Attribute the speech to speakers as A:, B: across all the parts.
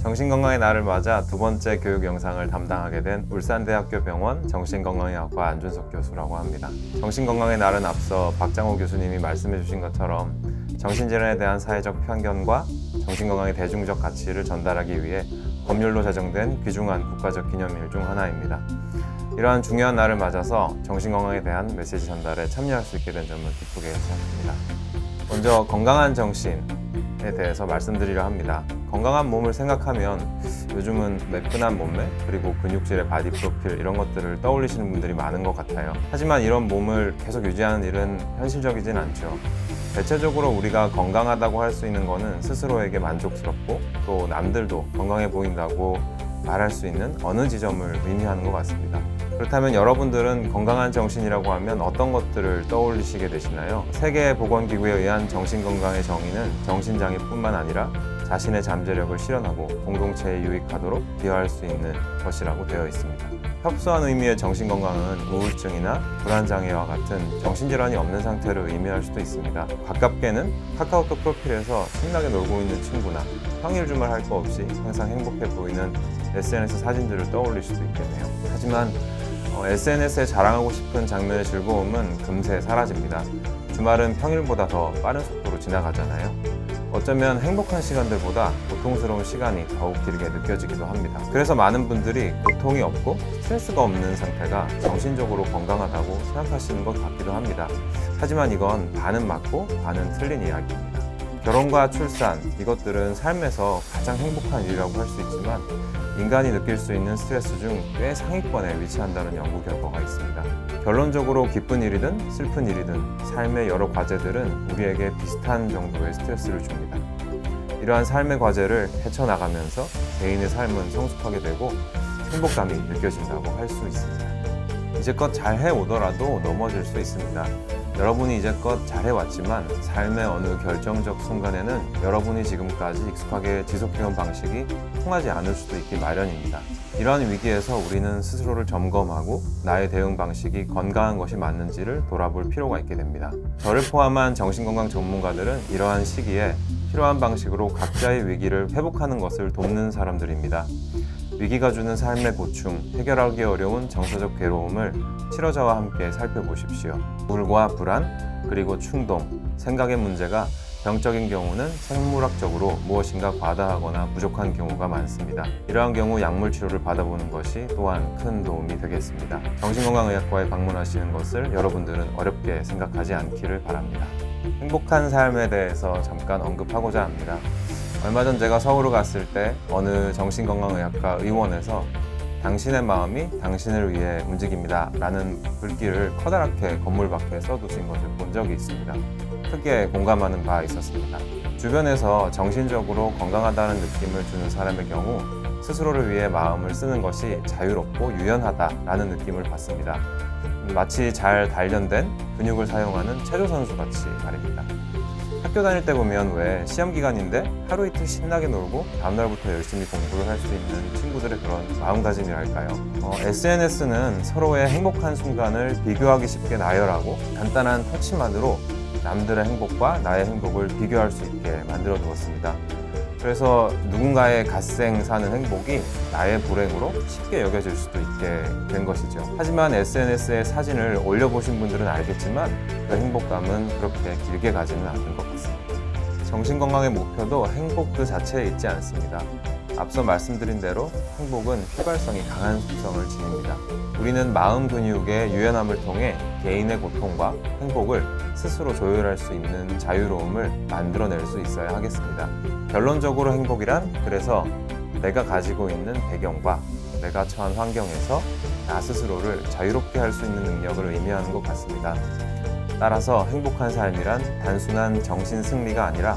A: 정신건강의 날을 맞아 두 번째 교육 영상을 담당하게 된 울산대학교 병원 정신건강의학과 안준석 교수라고 합니다. 정신건강의 날은 앞서 박장호 교수님이 말씀해 주신 것처럼 정신질환에 대한 사회적 편견과 정신건강의 대중적 가치를 전달하기 위해 법률로 제정된 귀중한 국가적 기념일 중 하나입니다. 이러한 중요한 날을 맞아서 정신건강에 대한 메시지 전달에 참여할 수 있게 된 점을 기쁘게 생각합니다. 먼저 건강한 정신에 대해서 말씀드리려 합니다. 건강한 몸을 생각하면 요즘은 매끈한 몸매 그리고 근육질의 바디 프로필 이런 것들을 떠올리시는 분들이 많은 것 같아요. 하지만 이런 몸을 계속 유지하는 일은 현실적이진 않죠. 대체적으로 우리가 건강하다고 할 수 있는 것은 스스로에게 만족스럽고 또 남들도 건강해 보인다고 말할 수 있는 어느 지점을 의미하는 것 같습니다. 그렇다면 여러분들은 건강한 정신이라고 하면 어떤 것들을 떠올리시게 되시나요? 세계보건기구에 의한 정신건강의 정의는 정신장애뿐만 아니라 자신의 잠재력을 실현하고 공동체에 유익하도록 기여할 수 있는 것이라고 되어 있습니다. 협소한 의미의 정신건강은 우울증이나 불안장애와 같은 정신질환이 없는 상태를 의미할 수도 있습니다. 가깝게는 카카오톡 프로필에서 신나게 놀고 있는 친구나 평일 주말 할 거 없이 항상 행복해 보이는 SNS 사진들을 떠올릴 수도 있겠네요. 하지만 SNS에 자랑하고 싶은 장면의 즐거움은 금세 사라집니다. 주말은 평일보다 더 빠른 속도로 지나가잖아요. 어쩌면 행복한 시간들보다 고통스러운 시간이 더욱 길게 느껴지기도 합니다. 그래서 많은 분들이 고통이 없고 스트레스가 없는 상태가 정신적으로 건강하다고 생각하시는 것 같기도 합니다. 하지만 이건 반은 맞고 반은 틀린 이야기입니다. 결혼과 출산, 이것들은 삶에서 가장 행복한 일이라고 할 수 있지만 인간이 느낄 수 있는 스트레스 중 꽤 상위권에 위치한다는 연구 결과가 있습니다. 결론적으로 기쁜 일이든 슬픈 일이든 삶의 여러 과제들은 우리에게 비슷한 정도의 스트레스를 줍니다. 이러한 삶의 과제를 헤쳐나가면서 개인의 삶은 성숙하게 되고 행복감이 느껴진다고 할 수 있습니다. 이제껏 잘 해오더라도 넘어질 수 있습니다. 여러분이 이제껏 잘해왔지만 삶의 어느 결정적 순간에는 여러분이 지금까지 익숙하게 지속해온 방식이 통하지 않을 수도 있기 마련입니다. 이러한 위기에서 우리는 스스로를 점검하고 나의 대응 방식이 건강한 것이 맞는지를 돌아볼 필요가 있게 됩니다. 저를 포함한 정신건강 전문가들은 이러한 시기에 필요한 방식으로 각자의 위기를 회복하는 것을 돕는 사람들입니다. 위기가 주는 삶의 고충, 해결하기 어려운 정서적 괴로움을 치료자와 함께 살펴보십시오. 우울과 불안, 그리고 충동, 생각의 문제가 병적인 경우는 생물학적으로 무엇인가 과다하거나 부족한 경우가 많습니다. 이러한 경우 약물 치료를 받아보는 것이 또한 큰 도움이 되겠습니다. 정신건강의학과에 방문하시는 것을 여러분들은 어렵게 생각하지 않기를 바랍니다. 행복한 삶에 대해서 잠깐 언급하고자 합니다. 얼마 전 제가 서울을 갔을 때 어느 정신건강의학과 의원에서 당신의 마음이 당신을 위해 움직입니다 라는 글귀를 커다랗게 건물 밖에 써두신 것을 본 적이 있습니다. 크게 공감하는 바 있었습니다. 주변에서 정신적으로 건강하다는 느낌을 주는 사람의 경우 스스로를 위해 마음을 쓰는 것이 자유롭고 유연하다라는 느낌을 받습니다. 마치 잘 단련된 근육을 사용하는 체조선수 같이 말입니다. 학교 다닐 때 보면 왜 시험 기간인데 하루 이틀 신나게 놀고 다음날부터 열심히 공부를 할 수 있는 친구들의 그런 마음가짐이랄까요. SNS는 서로의 행복한 순간을 비교하기 쉽게 나열하고 간단한 터치만으로 남들의 행복과 나의 행복을 비교할 수 있게 만들어 두었습니다. 그래서 누군가의 갓생 사는 행복이 나의 불행으로 쉽게 여겨질 수도 있게 된 것이죠. 하지만 SNS에 사진을 올려보신 분들은 알겠지만 그 행복감은 그렇게 길게 가지는 않는 것 같습니다. 정신건강의 목표도 행복 그 자체에 있지 않습니다. 앞서 말씀드린 대로 행복은 휘발성이 강한 속성을 지닙니다. 우리는 마음 근육의 유연함을 통해 개인의 고통과 행복을 스스로 조율할 수 있는 자유로움을 만들어낼 수 있어야 하겠습니다. 결론적으로 행복이란 그래서 내가 가지고 있는 배경과 내가 처한 환경에서 나 스스로를 자유롭게 할 수 있는 능력을 의미하는 것 같습니다. 따라서 행복한 삶이란 단순한 정신 승리가 아니라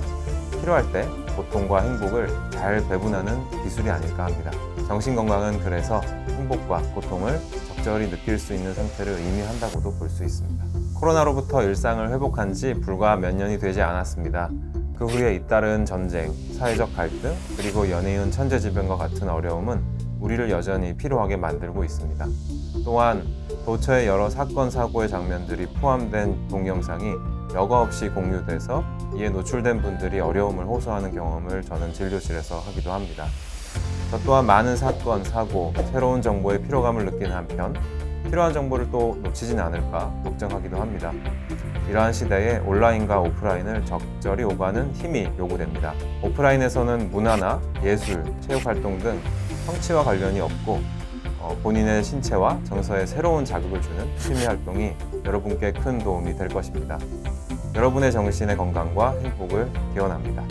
A: 필요할 때 고통과 행복을 잘 배분하는 기술이 아닐까 합니다. 정신건강은 그래서 행복과 고통을 적절히 느낄 수 있는 상태를 의미한다고도 볼 수 있습니다. 코로나로부터 일상을 회복한 지 불과 몇 년이 되지 않았습니다. 그 후에 잇따른 전쟁, 사회적 갈등, 그리고 연이은 천재지변과 같은 어려움은 우리를 여전히 피로하게 만들고 있습니다. 또한 도처의 여러 사건, 사고의 장면들이 포함된 동영상이 여과 없이 공유돼서 이에 노출된 분들이 어려움을 호소하는 경험을 저는 진료실에서 하기도 합니다. 저 또한 많은 사건, 사고, 새로운 정보에 피로감을 느끼는 한편 필요한 정보를 또 놓치진 않을까 걱정하기도 합니다. 이러한 시대에 온라인과 오프라인을 적절히 오가는 힘이 요구됩니다. 오프라인에서는 문화나 예술, 체육활동 등 성취와 관련이 없고 본인의 신체와 정서에 새로운 자극을 주는 취미 활동이 여러분께 큰 도움이 될 것입니다. 여러분의 정신의 건강과 행복을 기원합니다.